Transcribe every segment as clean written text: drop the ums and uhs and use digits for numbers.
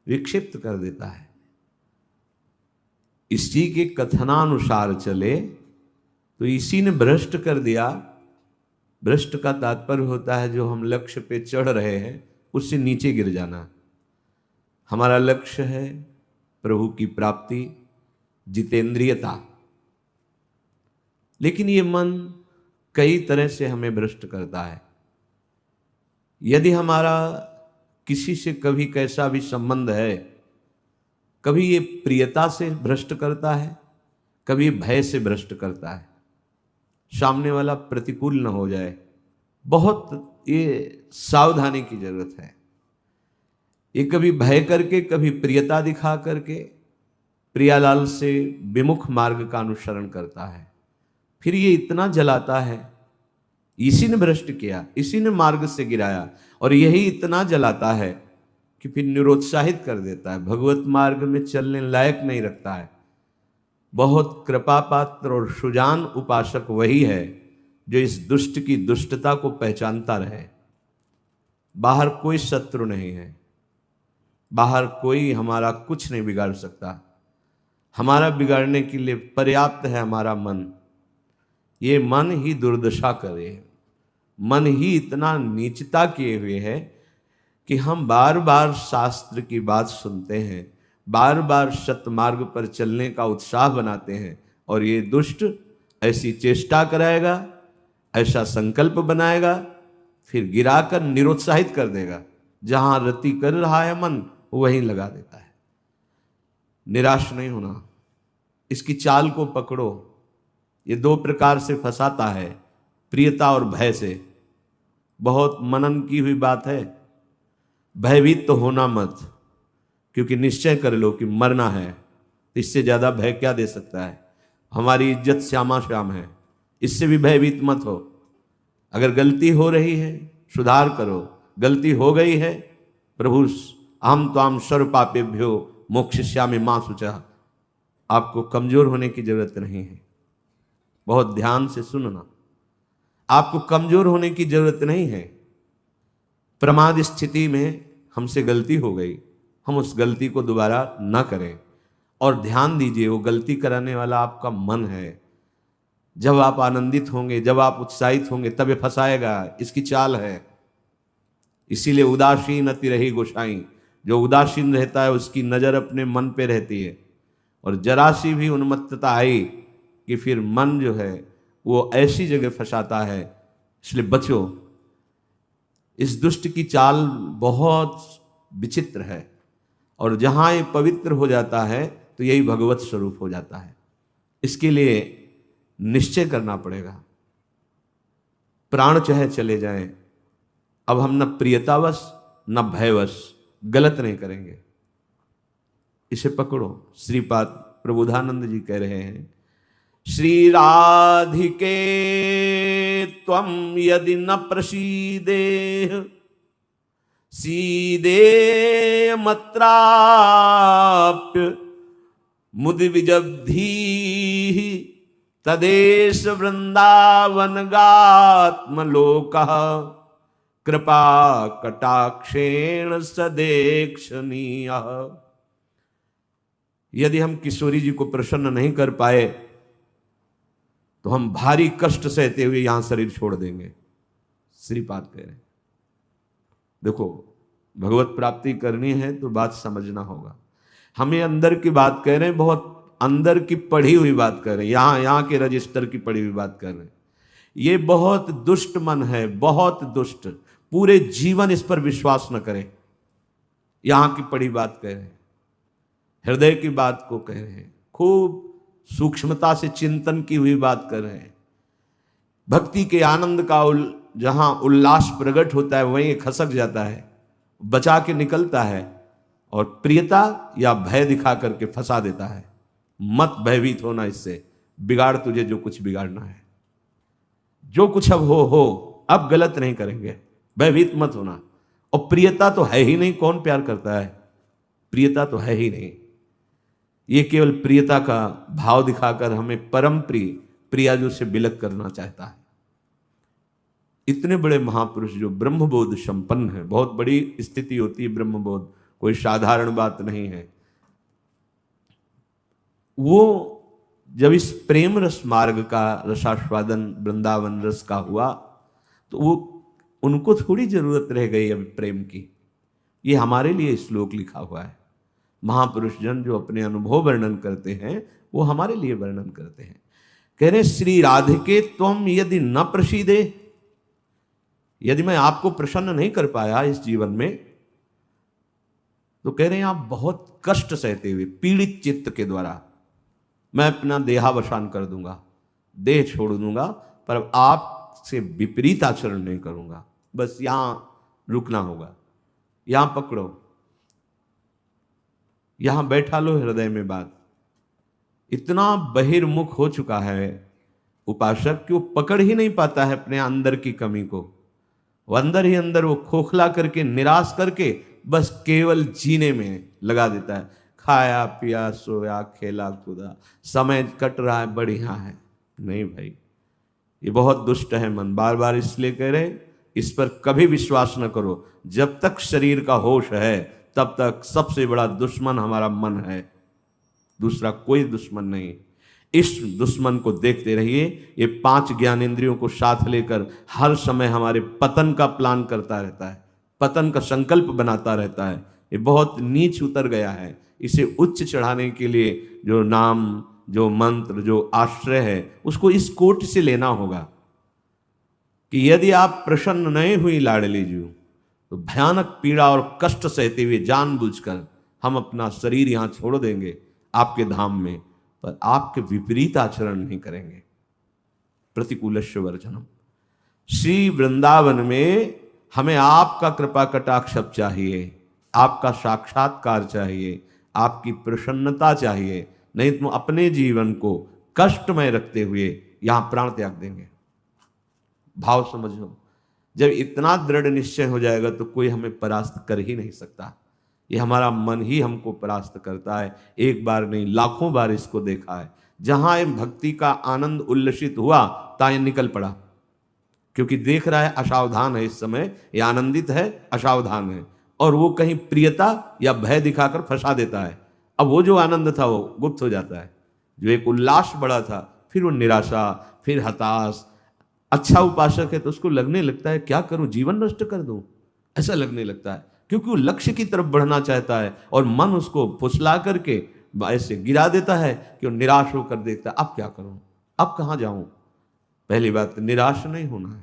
विक्षिप्त कर देता है। इसी के कथनानुसार चले तो इसी ने भ्रष्ट कर दिया। भ्रष्ट का तात्पर्य होता है जो हम लक्ष्य पे चढ़ रहे हैं उससे नीचे गिर जाना। हमारा लक्ष्य है प्रभु की प्राप्ति, जितेंद्रियता, लेकिन ये मन कई तरह से हमें भ्रष्ट करता है। यदि हमारा किसी से कभी कैसा भी संबंध है, कभी ये प्रियता से भ्रष्ट करता है, कभी भय से भ्रष्ट करता है। सामने वाला प्रतिकूल न हो जाए, बहुत ये सावधानी की जरूरत है। ये कभी भय करके, कभी प्रियता दिखा करके प्रियालाल से विमुख मार्ग का अनुसरण करता है। फिर ये इतना जलाता है, इसी ने भ्रष्ट किया, इसी ने मार्ग से गिराया, और यही इतना जलाता है कि फिर निरुत्साहित कर देता है, भगवत मार्ग में चलने लायक नहीं रखता है। बहुत कृपा पात्र और सुजान उपासक वही है जो इस दुष्ट की दुष्टता को पहचानता रहे। बाहर कोई शत्रु नहीं है, बाहर कोई हमारा कुछ नहीं बिगाड़ सकता। हमारा बिगाड़ने के लिए पर्याप्त है हमारा मन। ये मन ही दुर्दशा करे, मन ही इतना नीचता किए हुए है कि हम बार बार शास्त्र की बात सुनते हैं, बार बार सतमार्ग पर चलने का उत्साह बनाते हैं, और ये दुष्ट ऐसी चेष्टा कराएगा, ऐसा संकल्प बनाएगा, फिर गिराकर निरुत्साहित कर देगा। जहां रति कर रहा है मन वहीं लगा देता है। निराश नहीं होना, इसकी चाल को पकड़ो। ये दो प्रकार से फंसाता है, प्रियता और भय से। बहुत मनन की हुई बात है। भयभीत तो होना मत, क्योंकि निश्चय कर लो कि मरना है। इससे ज्यादा भय क्या दे सकता है? हमारी इज्जत श्यामा श्याम है, इससे भी भयभीत मत हो। अगर गलती हो रही है सुधार करो, गलती हो गई है प्रभु अहम त्वाम सर्व पापेभ्यो मोक्षयिष्यामि मां शुचः। आपको कमजोर होने की जरूरत नहीं है। बहुत ध्यान से सुनना, आपको कमजोर होने की जरूरत नहीं है। प्रमाद स्थिति में हमसे गलती हो गई, हम उस गलती को दोबारा ना करें। और ध्यान दीजिए, वो गलती कराने वाला आपका मन है। जब आप आनंदित होंगे, जब आप उत्साहित होंगे, तब ये फंसाएगा। इसकी चाल है। इसीलिए उदासीन अति रही गोसाई। जो उदासीन रहता है उसकी नजर अपने मन पे रहती है, और जरा सी भी उन्मत्तता आई कि फिर मन जो है वो ऐसी जगह फंसाता है। इसलिए बचो। इस दुष्ट की चाल बहुत विचित्र है, और जहां ये पवित्र हो जाता है तो यही भगवत स्वरूप हो जाता है। इसके लिए निश्चय करना पड़ेगा। प्राण चाहे चले जाएं, अब हम न प्रियतावश न भयवश गलत नहीं करेंगे। इसे पकड़ो। श्रीपाद प्रबोधानंद जी कह रहे हैं, श्री राधिके त्वं यदि न प्रसीदेह सीदे मत्राप्य मुदि विजब्धी तदेश वृंदावन गात्मलोकः कृपा कटाक्षेण सदेक्षणीय। यदि हम किशोरी जी को प्रसन्न नहीं कर पाए तो हम भारी कष्ट सहते हुए यहां शरीर छोड़ देंगे। श्रीपाद कह रहे हैं। देखो, भगवत प्राप्ति करनी है तो बात समझना होगा। हमें अंदर की बात कह रहे हैं, बहुत अंदर की पढ़ी हुई बात कर रहे हैं, यहां के रजिस्टर की पढ़ी हुई बात कर रहे हैं। ये बहुत दुष्ट मन है, बहुत दुष्ट। पूरे जीवन इस पर विश्वास न करें। यहां की पढ़ी बात कह रहे हैं, हृदय की बात को कह रहे हैं, खूब सूक्ष्मता से चिंतन की हुई बात कर रहे हैं। भक्ति के आनंद का जहां उल्लास प्रकट होता है वहीं खसक जाता है, बचा के निकलता है, और प्रियता या भय दिखा करके फंसा देता है। मत भयभीत होना, इससे बिगाड़ तुझे जो कुछ बिगाड़ना है। जो कुछ अब हो, अब गलत नहीं करेंगे, भयभीत मत होना। और प्रियता तो है ही नहीं, कौन प्यार करता है? प्रियता तो है ही नहीं। ये केवल प्रियता का भाव दिखाकर हमें परम प्रियाजू से बिलक करना चाहता है। इतने बड़े महापुरुष जो ब्रह्मबोध संपन्न है, बहुत बड़ी स्थिति होती है ब्रह्मबोध कोई साधारण बात नहीं है। वो जब इस प्रेम रस मार्ग का रसास्वादन वृंदावन रस का हुआ तो वो उनको थोड़ी जरूरत रह गई अभी प्रेम की। ये हमारे लिए श्लोक लिखा हुआ है। महापुरुष जन जो अपने अनुभव वर्णन करते हैं वो हमारे लिए वर्णन करते हैं। कह रहे श्री राधिके त्वम यदि न प्रसीदे, यदि मैं आपको प्रसन्न नहीं कर पाया इस जीवन में तो कह रहे हैं आप बहुत कष्ट सहते हुए पीड़ित चित्त के द्वारा मैं अपना देहावसान कर दूंगा, देह छोड़ दूंगा, पर आपसे विपरीत आचरण नहीं करूंगा। बस यहां रुकना होगा, यहां पकड़ो, यहां बैठा लो हृदय में बात। इतना बहिर्मुख हो चुका है उपासक कि वो पकड़ ही नहीं पाता है अपने अंदर की कमी को। वो अंदर ही अंदर वो खोखला करके निराश करके बस केवल जीने में लगा देता है। खाया पिया सोया खेला कूदा, समय कट रहा है, बढ़िया है। नहीं भाई, ये बहुत दुष्ट है मन। बार बार इसलिए कह रहे इस पर कभी विश्वास न करो। जब तक शरीर का होश है तब तक सबसे बड़ा दुश्मन हमारा मन है, दूसरा कोई दुश्मन नहीं। इस दुश्मन को देखते रहिए। ये 5 ज्ञानेंद्रियों को साथ लेकर हर समय हमारे पतन का प्लान करता रहता है, पतन का संकल्प बनाता रहता है। ये बहुत नीच उतर गया है। इसे उच्च चढ़ाने के लिए जो नाम, जो मंत्र, जो आश्रय है उसको इस कोटि से लेना होगा कि यदि आप प्रसन्न नहीं हुई लाडली जी तो भयानक पीड़ा और कष्ट सहते हुए जानबूझकर हम अपना शरीर यहां छोड़ देंगे आपके धाम में, पर आपके विपरीत आचरण नहीं करेंगे। प्रतिकूलस्य वर्जनम। श्री वृंदावन में हमें आपका कृपा कटाक्ष चाहिए, आपका साक्षात्कार चाहिए, आपकी प्रसन्नता चाहिए। नहीं तो अपने जीवन को कष्टमय रखते हुए यहां प्राण त्याग देंगे। भाव समझो, जब इतना दृढ़ निश्चय हो जाएगा तो कोई हमें परास्त कर ही नहीं सकता। ये हमारा मन ही हमको परास्त करता है। एक बार नहीं, लाखों बार इसको देखा है। जहां ये भक्ति का आनंद उल्लसित हुआ ताए निकल पड़ा, क्योंकि देख रहा है असावधान है, इस समय ये आनंदित है, असावधान है, और वो कहीं प्रियता या भय दिखाकर फंसा देता है। अब वो जो आनंद था वो गुप्त हो जाता है। जो एक उल्लास बड़ा था फिर वो निराशा, फिर हताश। अच्छा उपासक है तो उसको लगने लगता है क्या करूं, जीवन नष्ट कर दूं, ऐसा लगने लगता है, क्योंकि वो लक्ष्य की तरफ बढ़ना चाहता है और मन उसको फुसला करके ऐसे गिरा देता है कि वो निराश होकर देखता है अब क्या करूं, अब कहां जाऊं। पहली बात, निराश नहीं होना है।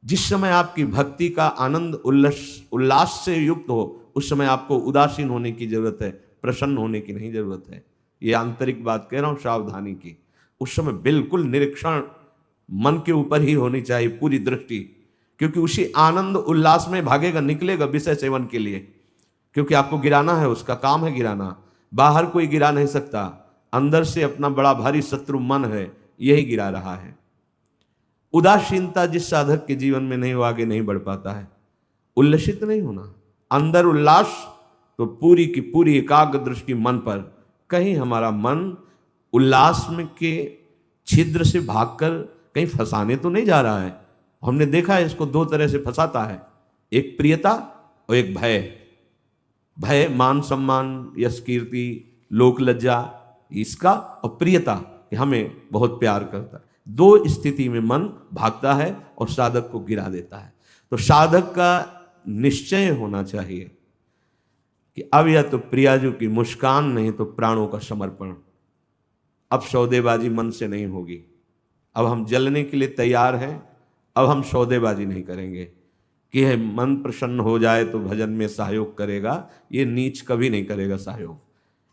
जिस समय आपकी भक्ति का आनंद उल्लास से युक्त हो उस समय आपको उदासीन होने की जरूरत है, प्रसन्न होने की नहीं जरूरत है। ये आंतरिक बात कह रहा हूं सावधानी की। उस समय बिल्कुल निरीक्षण मन के ऊपर ही होनी चाहिए, पूरी दृष्टि, क्योंकि उसी आनंद उल्लास में भागेगा, निकलेगा विषय सेवन के लिए, क्योंकि आपको गिराना है, उसका काम है गिराना। बाहर कोई गिरा नहीं सकता, अंदर से अपना बड़ा भारी शत्रु मन है, यही गिरा रहा है। उदासीनता जिस साधक के जीवन में नहीं, वो आगे नहीं बढ़ पाता है। उल्लसित नहीं होना, अंदर उल्लास, तो पूरी की पूरी एकाग्र दृष्टि मन पर। कहीं हमारा मन उल्लास में के छिद्र से भागकर कहीं फंसाने तो नहीं जा रहा है। हमने देखा है इसको 2 तरह से फंसाता है, एक प्रियता और एक भय। भय मान सम्मान, यश कीर्ति, लोक लज्जा, इसका, और प्रियता कि हमें बहुत प्यार करता है। 2 स्थिति में मन भागता है और साधक को गिरा देता है। तो साधक का निश्चय होना चाहिए कि अब या तो प्रियाजू की मुस्कान, नहीं तो प्राणों का समर्पण। अब सौदेबाजी मन से नहीं होगी। अब हम जलने के लिए तैयार हैं। अब हम सौदेबाजी नहीं करेंगे कि मन प्रसन्न हो जाए तो भजन में सहयोग करेगा। ये नीच कभी नहीं करेगा सहयोग,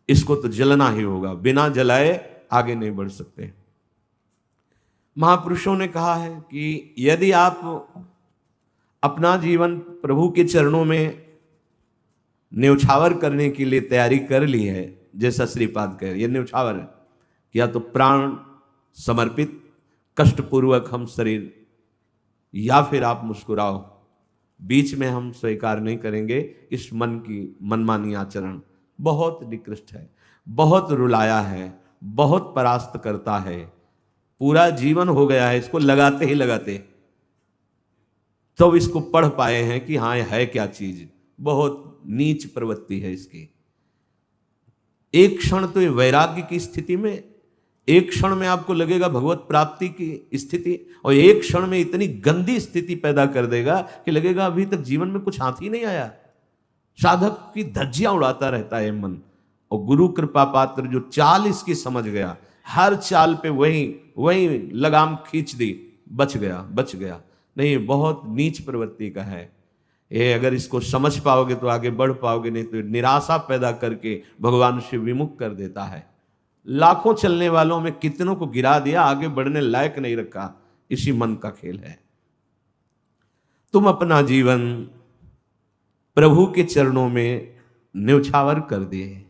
इसको तो जलना ही होगा। बिना जलाए आगे नहीं बढ़ सकते। महापुरुषों ने कहा है कि यदि आप अपना जीवन प्रभु के चरणों में न्यौछावर करने के लिए तैयारी कर ली है, जैसा श्रीपाद कह रहे, ये न्यौछावर है, या तो प्राण समर्पित कष्टपूर्वक हम शरीर, या फिर आप मुस्कुराओ। बीच में हम स्वीकार नहीं करेंगे इस मन की मनमानी आचरण। बहुत निकृष्ट है, बहुत रुलाया है, बहुत परास्त करता है। पूरा जीवन हो गया है इसको लगाते ही लगाते, तो इसको पढ़ पाए हैं कि हाँ ये है क्या चीज। बहुत नीच प्रवृत्ति है इसकी। एक क्षण तो ये वैराग्य की स्थिति में, एक क्षण में आपको लगेगा भगवत प्राप्ति की स्थिति, और एक क्षण में इतनी गंदी स्थिति पैदा कर देगा कि लगेगा अभी तक जीवन में कुछ हाथ ही नहीं आया। साधक की धज्जियां उड़ाता रहता है मन। और गुरु कृपा पात्र जो चाल इसकी समझ गया, हर चाल पे वही लगाम खींच दी, बच गया। नहीं, बहुत नीच प्रवृत्ति का है ये। अगर इसको समझ पाओगे तो आगे बढ़ पाओगे, नहीं तो निराशा पैदा करके भगवान से विमुख कर देता है। लाखों चलने वालों में कितनों को गिरा दिया, आगे बढ़ने लायक नहीं रखा। इसी मन का खेल है। तुम अपना जीवन प्रभु के चरणों में न्यौछावर कर दिए।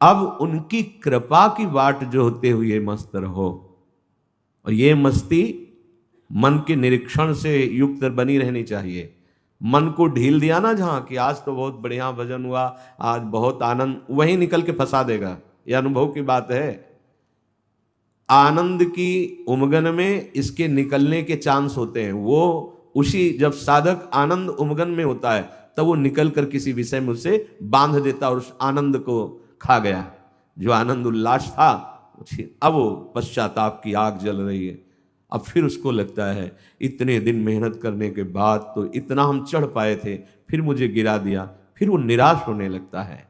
अब उनकी कृपा की बाट जो होते हुए मस्त रहो। और ये मस्ती मन के निरीक्षण से युक्त बनी रहनी चाहिए। मन को ढील दिया ना जहां कि आज तो बहुत बढ़िया भजन हुआ, आज बहुत आनंद, वहीं निकल के फंसा देगा। यह अनुभव की बात है। आनंद की उमगन में इसके निकलने के चांस होते हैं। वो उसी जब साधक आनंद उमगन में होता है तब वो निकल कर किसी विषय में उसे बांध देता और उस आनंद को खा गया। जो आनंद उल्लास था अब वो पश्चाताप की आग जल रही है। अब फिर उसको लगता है इतने दिन मेहनत करने के बाद तो इतना हम चढ़ पाए थे, फिर मुझे गिरा दिया। फिर वो निराश होने लगता है।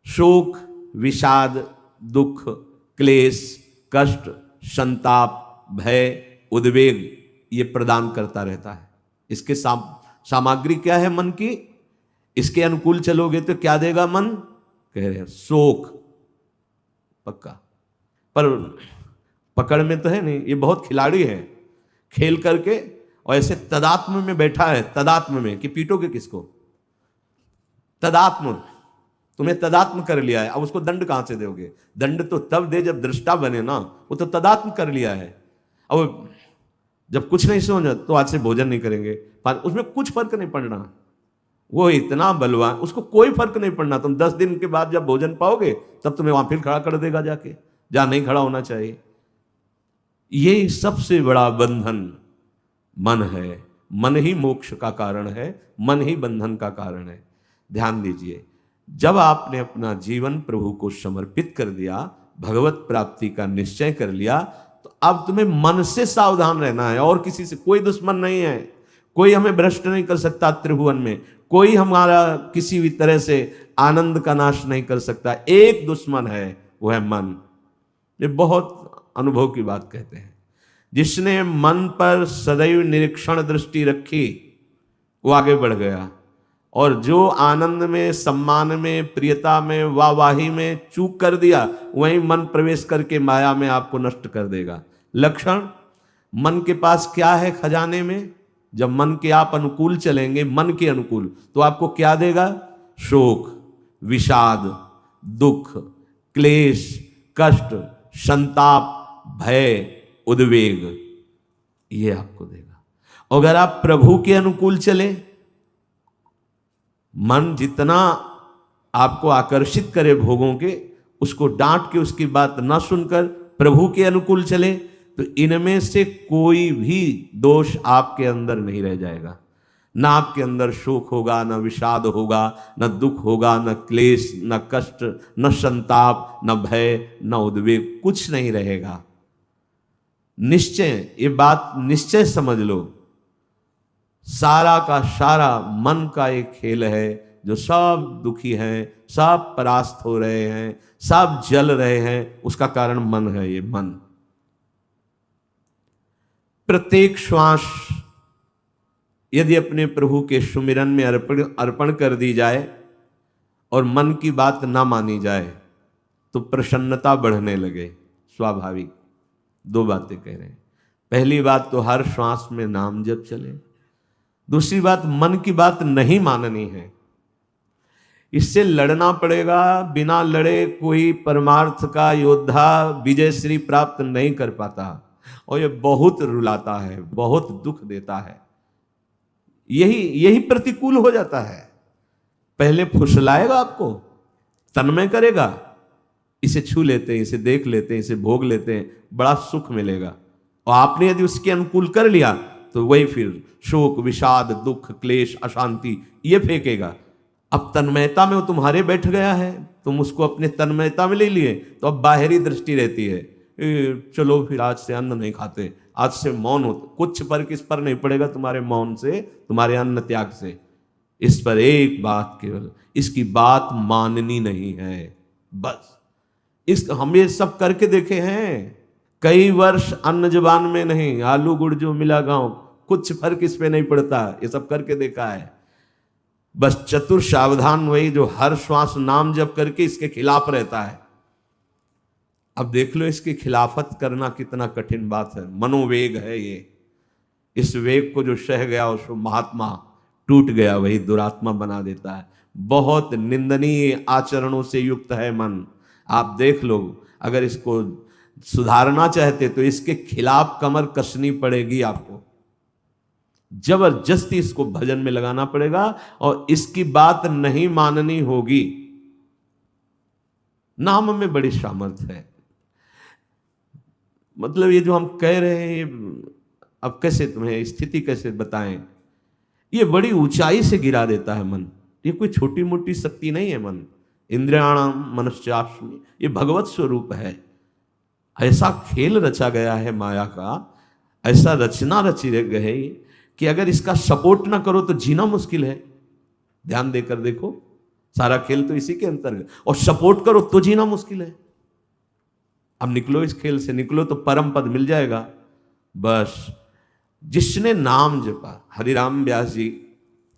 शोक, विषाद, दुख, क्लेश, कष्ट, संताप, भय, उद्वेग ये प्रदान करता रहता है। इसके सामग्री क्या है मन की? इसके अनुकूल चलोगे तो क्या देगा मन? कह रहे हैं शोक पक्का, पर पकड़ में तो है नहीं। ये बहुत खिलाड़ी है, खेल करके और ऐसे तदात्म में बैठा है। तदात्म में कि पीटोगे किसको? तदात्म, तुम्हें तदात्म कर लिया है। अब उसको दंड कहां से दोगे? दंड तो तब दे जब दृष्टा बने ना। वो तो तदात्म कर लिया है। अब जब कुछ नहीं समझ तो आज से भोजन नहीं करेंगे, उसमें कुछ फर्क नहीं पड़ना। वो इतना बलवान, उसको कोई फर्क नहीं पड़ना। तुम 10 दिन के बाद जब भोजन पाओगे तब तुम्हें वहां फिर खड़ा कर देगा जाके, जहां नहीं खड़ा होना चाहिए। ये सबसे बड़ा बंधन मन है। मन ही मोक्ष का कारण है, मन ही बंधन का कारण है। ध्यान दीजिए, जब आपने अपना जीवन प्रभु को समर्पित कर दिया, भगवत प्राप्ति का निश्चय कर लिया, तो अब तुम्हें मन से सावधान रहना है। और किसी से कोई दुश्मन नहीं है। कोई हमें भ्रष्ट नहीं कर सकता त्रिभुवन में। कोई हमारा किसी भी तरह से आनंद का नाश नहीं कर सकता। एक दुश्मन है, वो है मन। ये बहुत अनुभव की बात कहते हैं। जिसने मन पर सदैव निरीक्षण दृष्टि रखी वो आगे बढ़ गया। और जो आनंद में, सम्मान में, प्रियता में, वाहवाही में चूक कर दिया, वहीं मन प्रवेश करके माया में आपको नष्ट कर देगा। लक्षण मन के पास क्या है खजाने में? जब मन के आप अनुकूल चलेंगे, मन के अनुकूल, तो आपको क्या देगा? शोक, विषाद, दुख, क्लेश, कष्ट, संताप, भय, उद्वेग, ये आपको देगा। अगर आप प्रभु के अनुकूल चले, मन जितना आपको आकर्षित करे भोगों के, उसको डांट के उसकी बात ना सुनकर प्रभु के अनुकूल चले, तो इनमें से कोई भी दोष आपके अंदर नहीं रह जाएगा। ना आपके अंदर शोक होगा, ना विषाद होगा, न दुख होगा, न क्लेश, न कष्ट, न संताप, न भय, न उद्वेग, कुछ नहीं रहेगा। निश्चय, ये बात निश्चय समझ लो। सारा का सारा मन का एक खेल है। जो सब दुखी हैं, सब परास्त हो रहे हैं, सब जल रहे हैं, उसका कारण मन है। ये मन प्रत्येक श्वास यदि अपने प्रभु के सुमिरन में अर्पण कर दी जाए और मन की बात ना मानी जाए तो प्रसन्नता बढ़ने लगे। स्वाभाविक। 2 बातें कह रहे हैं। पहली बात तो हर श्वास में नाम जप चले। दूसरी बात, मन की बात नहीं माननी है। इससे लड़ना पड़ेगा। बिना लड़े कोई परमार्थ का योद्धा विजय श्री प्राप्त नहीं कर पाता। और ये बहुत रुलाता है, बहुत दुख देता है। यही प्रतिकूल हो जाता है। पहले फुसलाएगा आपको, तन्मय करेगा, इसे छू लेते हैं, इसे देख लेते हैं, इसे भोग लेते हैं, बड़ा सुख मिलेगा। और आपने यदि उसके अनुकूल कर लिया तो वही फिर शोक, विषाद, दुख, क्लेश, अशांति ये फेंकेगा। अब तन्मयता में वो तुम्हारे बैठ गया है, तुम उसको अपने तन्मयता में ले लिए, तो अब बाहरी दृष्टि रहती है, चलो फिर आज से अन्न नहीं खाते, आज से मौन हो। कुछ फर्क इस पर नहीं पड़ेगा तुम्हारे मौन से, तुम्हारे अन्न त्याग से। इस पर एक बात केवल, इसकी बात माननी नहीं है, बस। इस हम ये सब करके देखे हैं, कई वर्ष अन्न जुबान में नहीं, आलू गुड़ जो मिला गांव, कुछ फर्क इस पे नहीं पड़ता, ये सब करके देखा है। बस चतुर सावधान वही जो हर श्वास नाम जप करके इसके खिलाफ रहता है। अब देख लो इसकी खिलाफत करना कितना कठिन बात है। मनोवेग है ये, इस वेग को जो सह गया उसको महात्मा, टूट गया वही दुरात्मा बना देता है। बहुत निंदनीय आचरणों से युक्त है मन। आप देख लो, अगर इसको सुधारना चाहते तो इसके खिलाफ कमर कसनी पड़ेगी आपको, जबरदस्ती इसको भजन में लगाना पड़ेगा और इसकी बात नहीं माननी होगी। नाम में बड़ी सामर्थ्य है। मतलब ये जो हम कह रहे हैं, अब कैसे तुम्हें स्थिति कैसे बताएं, ये बड़ी ऊंचाई से गिरा देता है मन। ये कोई छोटी मोटी शक्ति नहीं है मन। इंद्रियाणाम मनश्चास्मि, ये भगवत स्वरूप है। ऐसा खेल रचा गया है माया का, ऐसा रचना रची गई कि अगर इसका सपोर्ट ना करो तो जीना मुश्किल है। ध्यान देकर देखो, सारा खेल तो इसी के अंतर्गत, और सपोर्ट करो तो जीना मुश्किल है। अब निकलो इस खेल से, निकलो तो परम पद मिल जाएगा। बस जिसने नाम जपा, हरिराम व्यास जी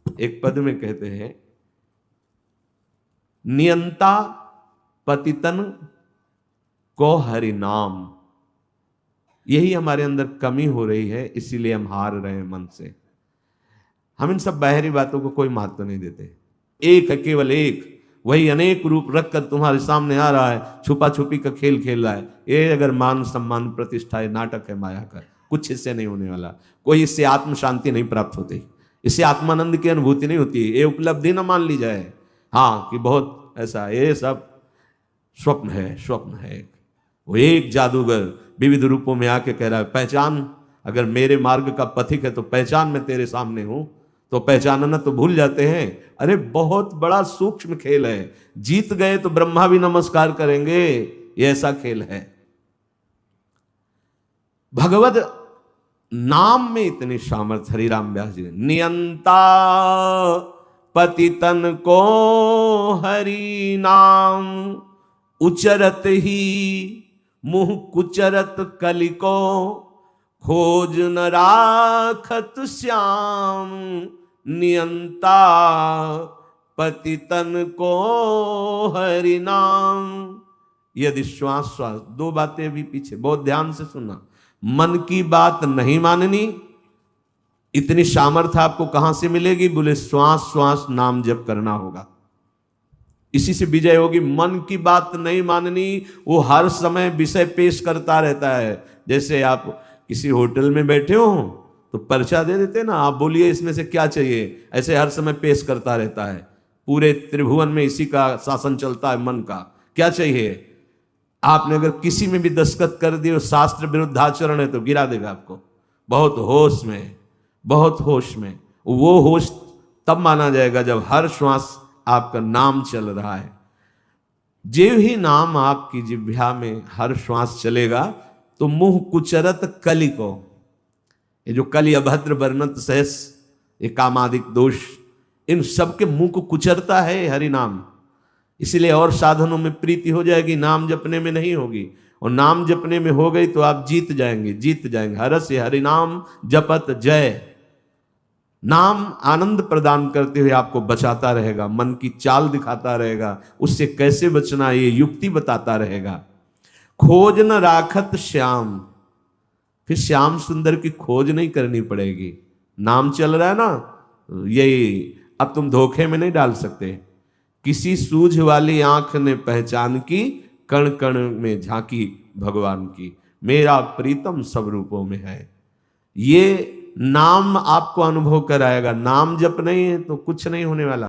एक पद में कहते हैं, नियंता पतितन को हरि नाम। यही हमारे अंदर कमी हो रही है, इसीलिए हम हार रहे हैं मन से। हम इन सब बाहरी बातों को कोई महत्व नहीं देते। एक है, केवल एक, वही अनेक रूप रखकर तुम्हारे सामने आ रहा है, छुपा छुपी का खेल खेल रहा है। ये अगर मान सम्मान प्रतिष्ठा है, नाटक है माया का, कुछ इससे नहीं होने वाला। कोई इससे आत्म शांति नहीं प्राप्त होती, इससे आत्मानंद की अनुभूति नहीं होती। ये उपलब्धि ना मान ली जाए, हाँ कि बहुत ऐसा, ये सब स्वप्न है, स्वप्न है। वो एक जादूगर विविध रूपों में आके कह रहा है, पहचान, अगर मेरे मार्ग का पथिक है तो पहचान, मैं तेरे सामने हूं। तो पहचानना तो भूल जाते हैं। अरे बहुत बड़ा सूक्ष्म खेल है। जीत गए तो ब्रह्मा भी नमस्कार करेंगे, ये ऐसा खेल है। भगवत नाम में इतनी सामर्थ्य। हरिराम व्यास जी, नियंता पतितन को हरि नाम, उचरत ही मुंह कुचरत कलिको, खोज न राखत श्याम, नियंता पतितन को हरि नाम। यदि श्वास श्वास, दो बातें भी पीछे, बहुत ध्यान से सुनना। मन की बात नहीं माननी, इतनी सामर्थ्य आपको कहां से मिलेगी? बोले श्वास श्वास नाम जप करना होगा, इसी से विजय होगी। मन की बात नहीं माननी, वो हर समय विषय पेश करता रहता है। जैसे आप किसी होटल में बैठे हो तो पर्चा दे देते ना, आप बोलिए इसमें से क्या चाहिए, ऐसे हर समय पेश करता रहता है। पूरे त्रिभुवन में इसी का शासन चलता है, मन का। क्या चाहिए? आपने अगर किसी में भी दस्तखत कर दिए, शास्त्र विरुद्ध आचरण है, तो गिरा देगा आपको। बहुत होश में, बहुत होश में। वो होश तब माना जाएगा जब हर श्वास आपका नाम चल रहा है। जो ही नाम आपकी जिह्वा में हर श्वास चलेगा तो मुंह कुचरत कलि को, ये जो कलि अभद्र वर्णत सहस, ये कामादिक दोष, इन सब के मुंह को कुचरता है हरि नाम। इसलिए और साधनों में प्रीति हो जाएगी, नाम जपने में नहीं होगी। और नाम जपने में हो गई तो आप जीत जाएंगे, जीत जाएंगे। हरस हरि नाम जपत जय। नाम आनंद प्रदान करते हुए आपको बचाता रहेगा, मन की चाल दिखाता रहेगा, उससे कैसे बचना ये युक्ति बताता रहेगा। खोज न राखत श्याम, फिर श्याम सुंदर की खोज नहीं करनी पड़ेगी। नाम चल रहा है ना, यही अब तुम धोखे में नहीं डाल सकते। किसी सूझ वाली आंख ने पहचान की, कण कण में झांकी भगवान की, मेरा प्रीतम सब रूपों में है। ये नाम आपको अनुभव कराएगा। नाम जप नहीं है तो कुछ नहीं होने वाला।